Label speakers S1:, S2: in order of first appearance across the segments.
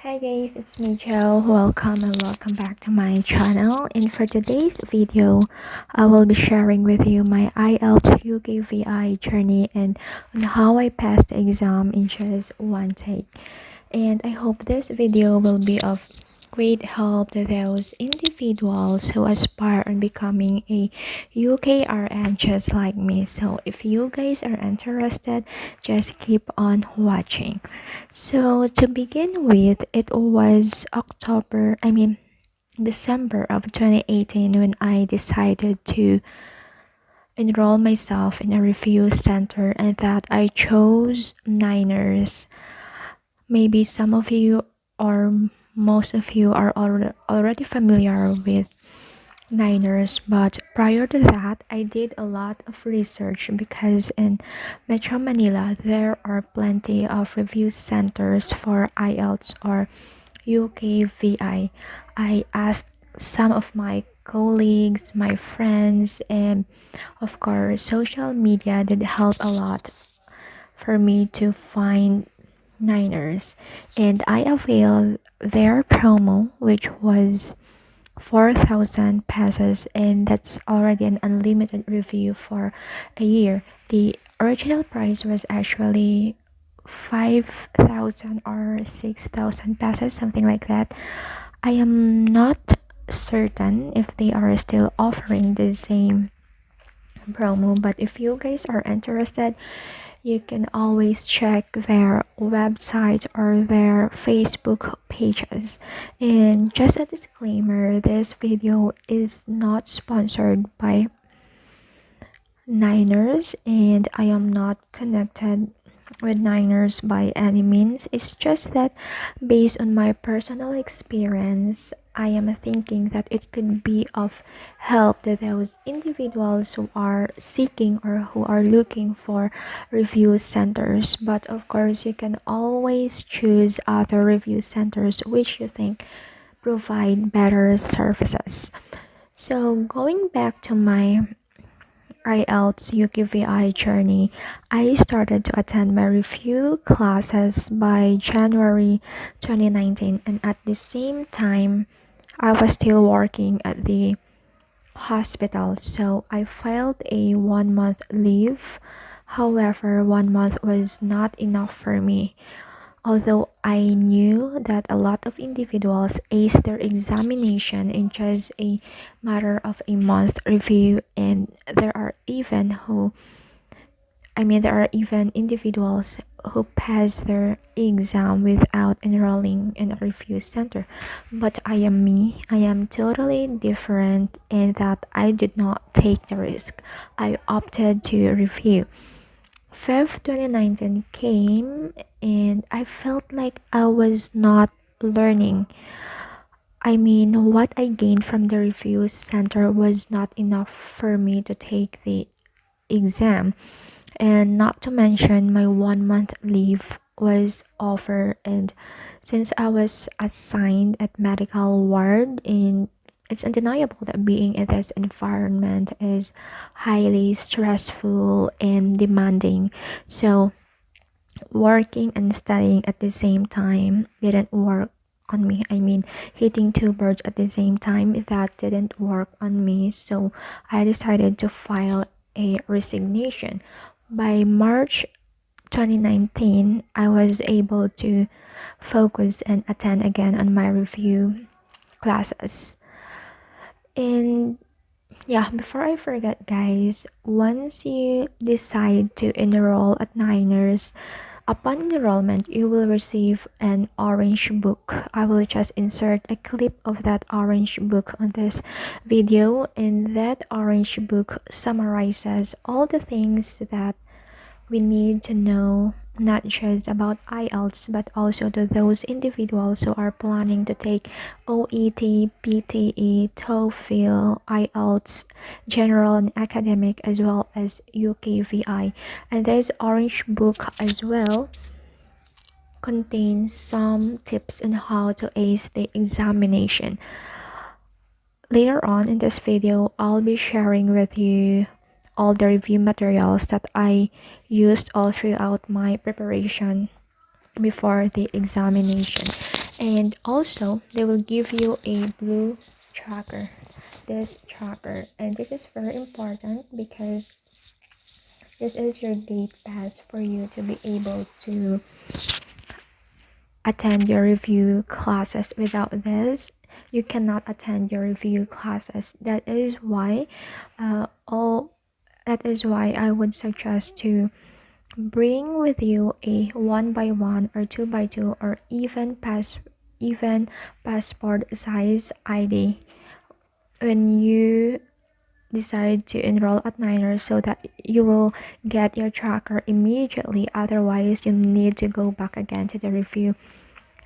S1: Hi guys, it's me Joe. Welcome back to my channel. And for today's video, I will be sharing with you my IELTS UKVI journey and on how I passed the exam in just one take. And I hope this video will be of great help to those individuals who aspire on becoming a UKRN just like me. So if you guys are interested, just keep on watching. So to begin with, it was December of 2018 when I decided to enroll myself in a review center and that I chose Niners. Maybe some of you or most of you are already familiar with Niners, but prior to that, I did a lot of research because in Metro Manila there are plenty of review centers for IELTS or UKVI. I asked some of my colleagues, my friends, and of course, social media did help a lot for me to find Niners, and I availed their promo, which was 4,000 pesos, and that's already an unlimited review for a year. The original price was actually 5,000 or 6,000 pesos, something like that. I am not certain if they are still offering the same promo, but if you guys are interested, you can always check their website or their Facebook pages. And just a disclaimer, this video is not sponsored by Niners and I am not connected with Niners by any means. It's just that based on my personal experience, I am thinking that it could be of help to those individuals who are seeking or who are looking for review centers. But of course, you can always choose other review centers which you think provide better services. So going back to my IELTS UKVI journey, I started to attend my review classes by January 2019, and at the same time, I was still working at the hospital, so I filed a 1 month leave. However, 1 month was not enough for me. Although I knew that a lot of individuals ace their examination in just a matter of a month review, and there are even individuals who pass their exam without enrolling in a review center. But I am me. I am totally different in that I did not take the risk. I opted to review. Feb 2019 came and I felt like I was not learning. What I gained from the review center was not enough for me to take the exam. And not to mention, my 1 month leave was over, and since I was assigned at medical ward, and it's undeniable that being in this environment is highly stressful and demanding. So working and studying at the same time didn't work on me. Hitting two birds at the same time, that didn't work on me. So I decided to file a resignation. By March 2019, I was able to focus and attend again on my review classes. And yeah, before I forget, guys, once you decide to enroll at Niners, upon enrollment, you will receive an orange book. I will just insert a clip of that orange book on this video, and that orange book summarizes all the things that we need to know, not just about IELTS, but also to those individuals who are planning to take OET, PTE, TOEFL, IELTS, general and academic, as well as UKVI. And this orange book as well contains some tips on how to ace the examination. Later on in this video, I'll be sharing with you all the review materials that I used all throughout my preparation before the examination. And also they will give you a blue tracker, this tracker, and this is very important because this is your gate pass for you to be able to attend your review classes. Without this, you cannot attend your review classes. All that is why I would suggest to bring with you a 1x1 or 2x2 or even passport size ID when you decide to enroll at Niners, so that you will get your tracker immediately. Otherwise, you need to go back again to the review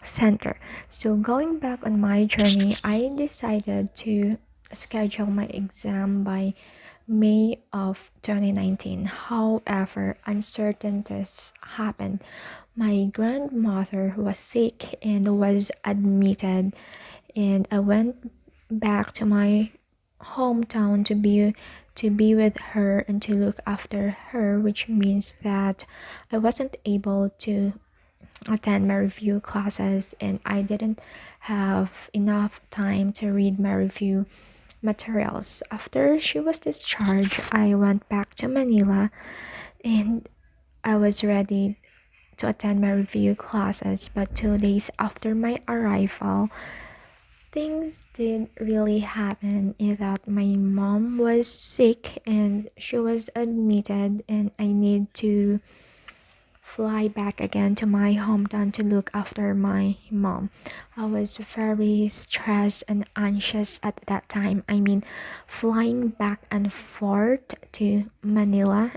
S1: center. So going back on my journey, I decided to schedule my exam by May of 2019. However, uncertainties happened. My grandmother was sick and was admitted, and I went back to my hometown to be with her and to look after her, which means that I wasn't able to attend my review classes, and I didn't have enough time to read my review materials. After she was discharged, I went back to Manila and I was ready to attend my review classes, but 2 days after my arrival, things did really happen in that my mom was sick and she was admitted, and I need to fly back again to my hometown to look after my mom. I was very stressed and anxious at that time. I mean, flying back and forth to Manila,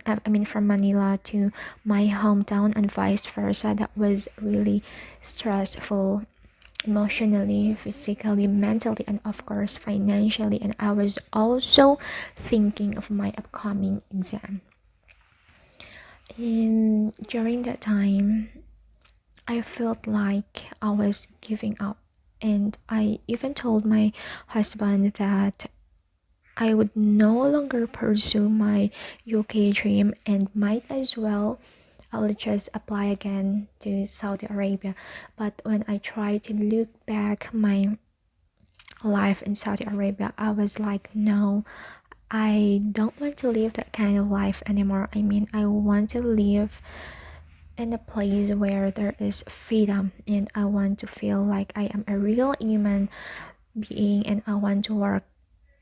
S1: from Manila to my hometown and vice versa, that was really stressful emotionally, physically, mentally, and of course financially. And I was also thinking of my upcoming exam. And during that time, I felt like I was giving up, and I even told my husband that I would no longer pursue my UK dream and might as well I'll just apply again to Saudi Arabia. But when I tried to look back my life in Saudi Arabia, I was like, no, I don't want to live that kind of life anymore. I mean, I want to live in a place where there is freedom, and I want to feel like I am a real human being, and I want to work.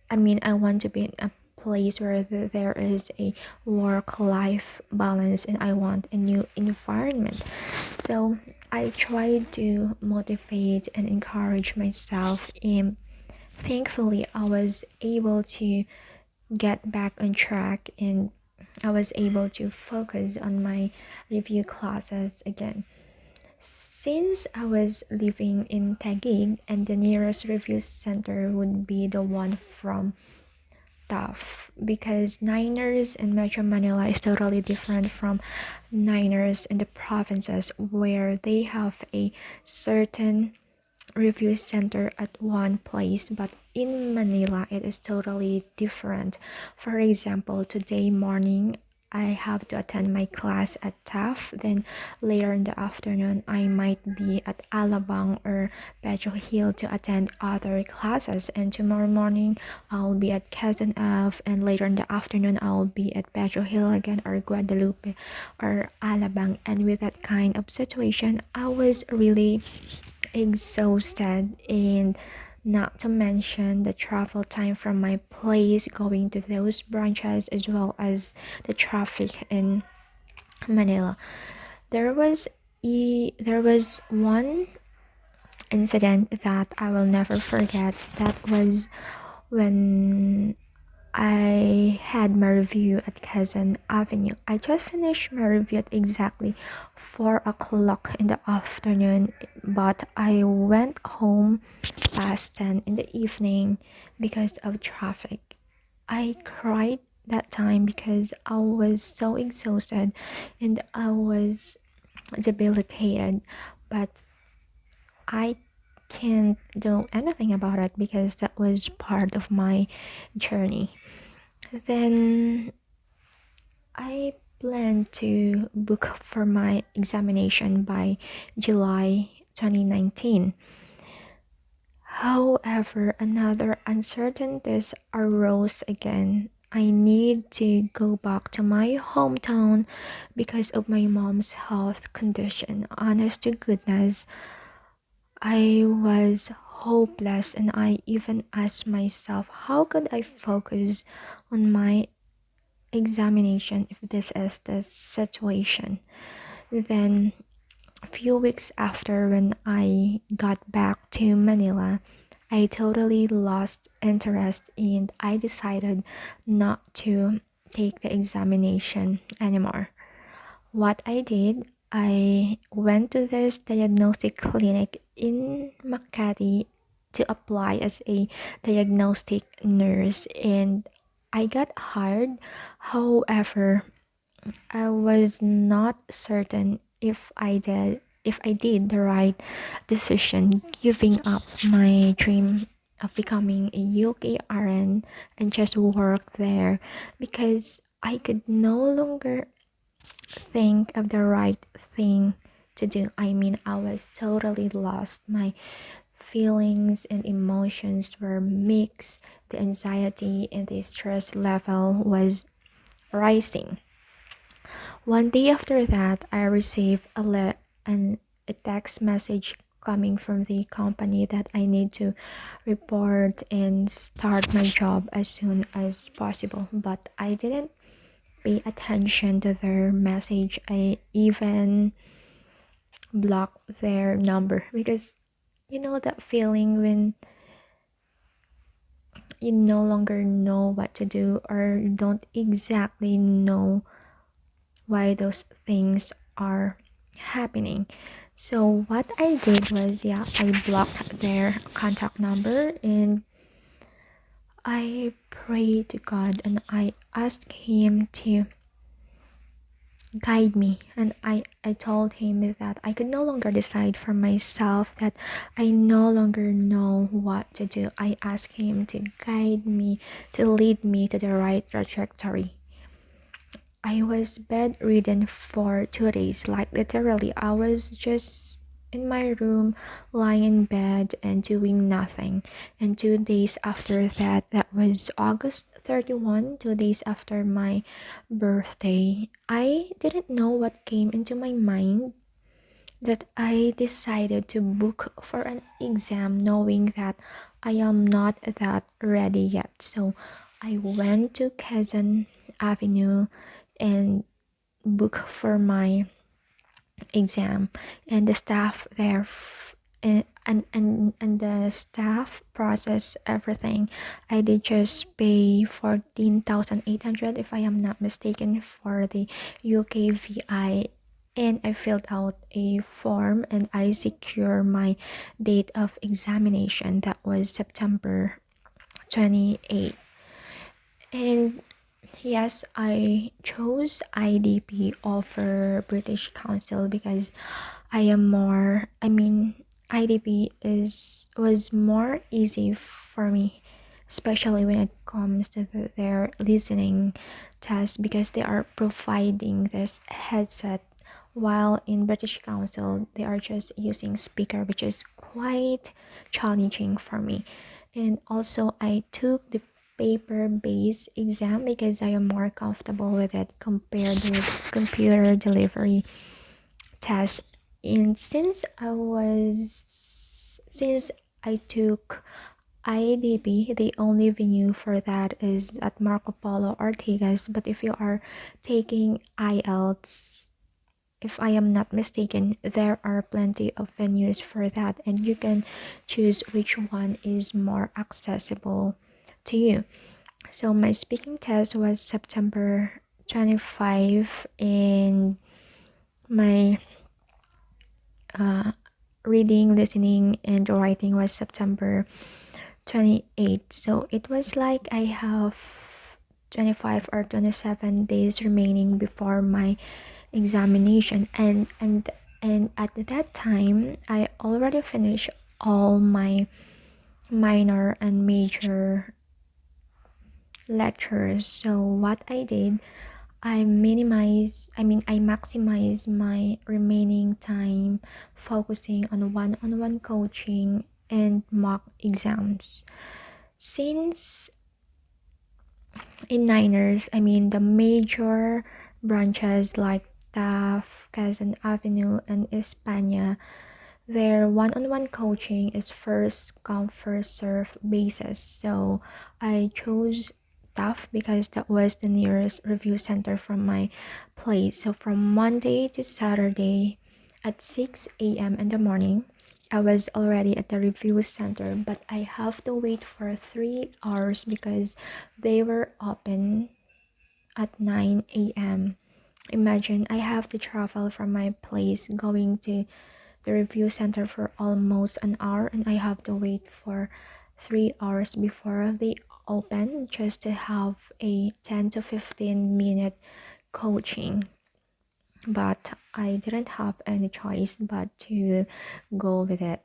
S1: I want to be in a place where there is a work-life balance, and I want a new environment. So I tried to motivate and encourage myself, and thankfully I was able to get back on track, and I was able to focus on my review classes again. Since I was living in Taguig and the nearest review center would be the one from Tough, because Niners in Metro Manila is totally different from Niners in the provinces, where they have a certain review center at one place, but in Manila it is totally different. For example, today morning I have to attend my class at TAF, then later in the afternoon I might be at Alabang or Pedro Hill to attend other classes, and tomorrow morning I'll be at Quezon Ave, and later in the afternoon I'll be at Pedro Hill again, or Guadalupe or Alabang. And with that kind of situation, I was really exhausted, and not to mention the travel time from my place going to those branches, as well as the traffic in Manila. There was one incident that I will never forget. That was when I had my review at Quezon Avenue. I just finished my review at exactly 4 o'clock in the afternoon, but I went home past 10 in the evening because of traffic. I cried that time because I was so exhausted and I was debilitated, but I can't do anything about it because that was part of my journey. Then I plan to book for my examination by July 2019. However, another uncertainties arose again. I need to go back to my hometown because of my mom's health condition. Honest to goodness, I was hopeless, and I even asked myself, how could I focus on my examination if this is the situation? Then, a few weeks after, when I got back to Manila, I totally lost interest and I decided not to take the examination anymore. What I did, I went to this diagnostic clinic in Makati to apply as a diagnostic nurse, and I got hired. However, I was not certain if I did the right decision giving up my dream of becoming a UK RN and just work there, because I could no longer think of the right thing to do. I mean, I was totally lost. My feelings and emotions were mixed. The anxiety and the stress level was rising. One day after that, I received a text message coming from the company that I need to report and start my job as soon as possible. But I didn't pay attention to their message. I even blocked their number because you know that feeling when you no longer know what to do or you don't exactly know why those things are happening. So what I did was, I blocked their contact number and I prayed to God and I asked him to guide me, and I told him that I could no longer decide for myself, that I no longer know what to do. I asked him to guide me, to lead me to the right trajectory. I was bedridden for 2 days, like literally I was just in my room lying in bed and doing nothing. And 2 days after that, that was August 31, 2 days after my birthday, I didn't know what came into my mind that I decided to book for an exam knowing that I am not that ready yet. So I went to Quezon Avenue and book for my exam, and the staff there and the staff process everything. I did just pay 14,800 if I am not mistaken for the UKVI, and I filled out a form and I secure my date of examination. That was September 28th. And yes, I chose IDP over British Council because IDP was more easy for me, especially when it comes to their listening test, because they are providing this headset, while in British Council they are just using speaker, which is quite challenging for me. And also I took the paper-based exam because I am more comfortable with it compared with computer delivery test. And since I took IDB, the only venue for that is at Marco Polo or Ortigas. But if you are taking IELTS, if I am not mistaken, there are plenty of venues for that, and you can choose which one is more accessible to you. So my speaking test was September 25, and my reading, listening, and writing was September 28. So it was like I have 25 or 27 days remaining before my examination, and at that time I already finished all my minor and major lectures. So what I did, I maximize my remaining time focusing on one-on-one coaching and mock exams. Since in Niners, the major branches like TAF, Quezon Avenue, and España, their one-on-one coaching is first come first serve basis. So I chose TAF because that was the nearest review center from my place. So from Monday to Saturday at 6 a.m. in the morning, I was already at the review center, but I have to wait for 3 hours because they were open at 9 a.m. Imagine I have to travel from my place going to the review center for almost an hour, and I have to wait for 3 hours before they open just to have a 10 to 15 minute coaching. But I didn't have any choice but to go with it.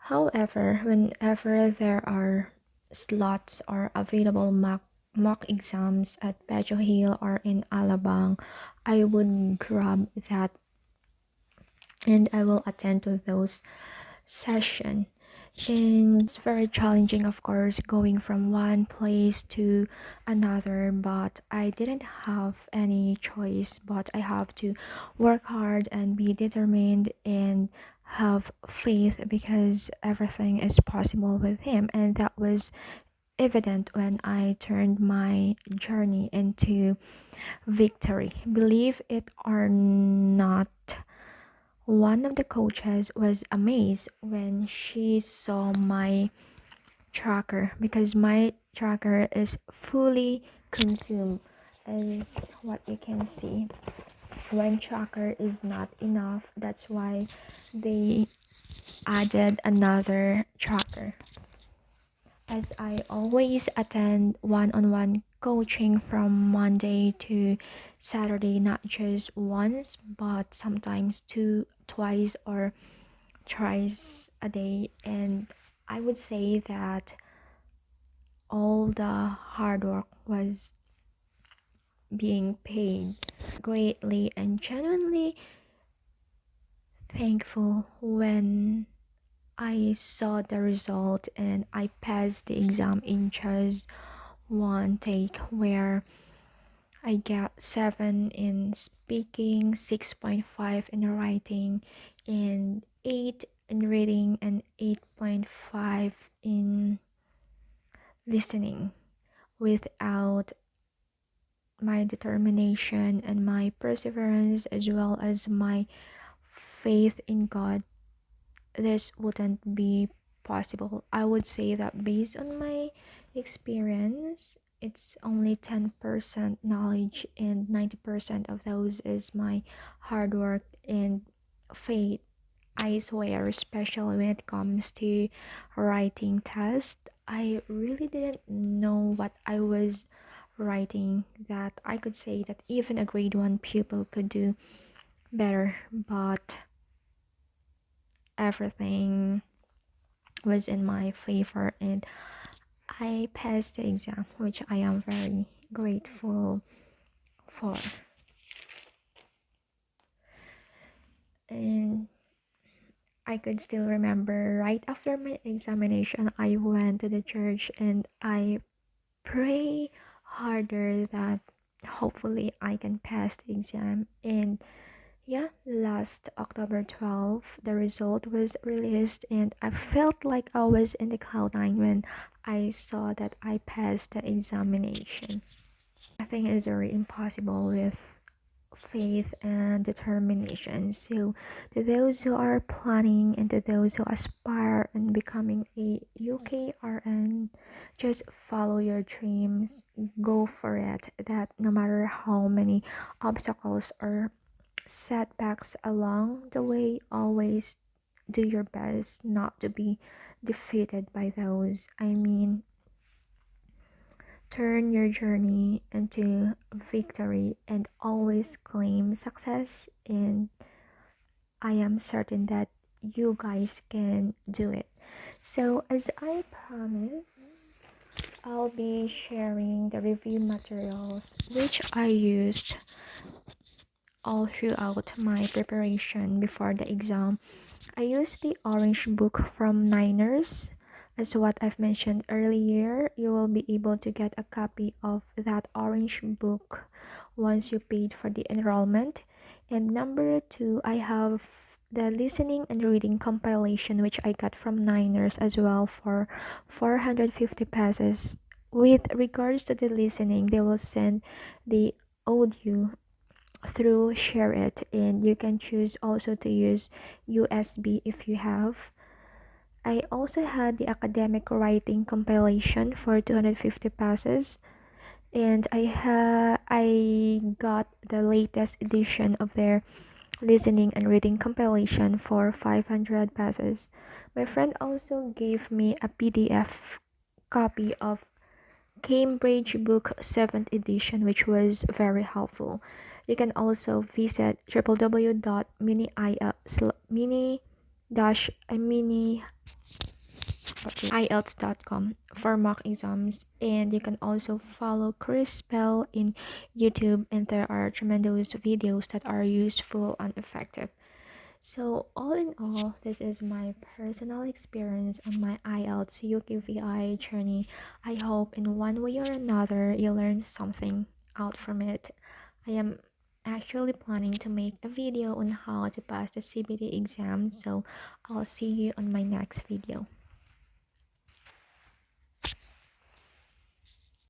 S1: However, whenever there are slots or available mock exams at Pedro Hill or in Alabang, I would grab that and I will attend to those sessions. And it's very challenging, of course, going from one place to another, but I didn't have any choice, but I have to work hard and be determined and have faith because everything is possible with him. And that was evident when I turned my journey into victory. Believe it or not, one of the coaches was amazed when she saw my tracker because my tracker is fully consumed. As what you can see, one tracker is not enough, that's why they added another tracker. As I always attend one-on-one coaching from Monday to Saturday, not just once but sometimes twice or thrice a day, and I would say that all the hard work was being paid. Greatly and genuinely thankful when I saw the result and I passed the exam in just one take, where I got 7 in speaking, 6.5 in writing, and 8 in reading, and 8.5 in listening. Without my determination and my perseverance, as well as my faith in God, this wouldn't be possible. I would say that based on my experience, it's only 10% knowledge, and 90% of those is my hard work and faith. I swear, especially when it comes to writing test, I really didn't know what I was writing, that I could say that even a grade 1 pupil could do better, but everything was in my favor and I passed the exam, which I am very grateful for. And I could still remember right after my examination, I went to the church and I pray harder that hopefully I can pass the exam. And yeah, last October 12th, the result was released, and I felt like I was in the cloud nine when I saw that I passed the examination. Nothing is very impossible with faith and determination. So, to those who are planning and to those who aspire in becoming a UKRN, just follow your dreams, go for it. That no matter how many obstacles or setbacks along the way, always do your best not to be defeated by those. Turn your journey into victory and always claim success, and I am certain that you guys can do it. So as I promised, I'll be sharing the review materials which I used all throughout my preparation before the exam. I used the orange book from Niners. As what I've mentioned earlier, you will be able to get a copy of that orange book once you paid for the enrollment. And number two, I have the listening and reading compilation, which I got from Niners as well for 450 pesos. With regards to the listening, they will send the audio through share it, and you can choose also to use USB if you have. I also had the academic writing compilation for 250 pesos, and I got the latest edition of their listening and reading compilation for 500 pesos. My friend also gave me a PDF copy of Cambridge Book 7th edition, which was very helpful. You can also visit www.mini-ielts.com for mock exams, and you can also follow Chris Bell in YouTube, and there are tremendous videos that are useful and effective. So all in all, this is my personal experience on my IELTS UKVI journey. I hope in one way or another you learned something out from it. I am actually planning to make a video on how to pass the CBT exam, so I'll see you on my next video.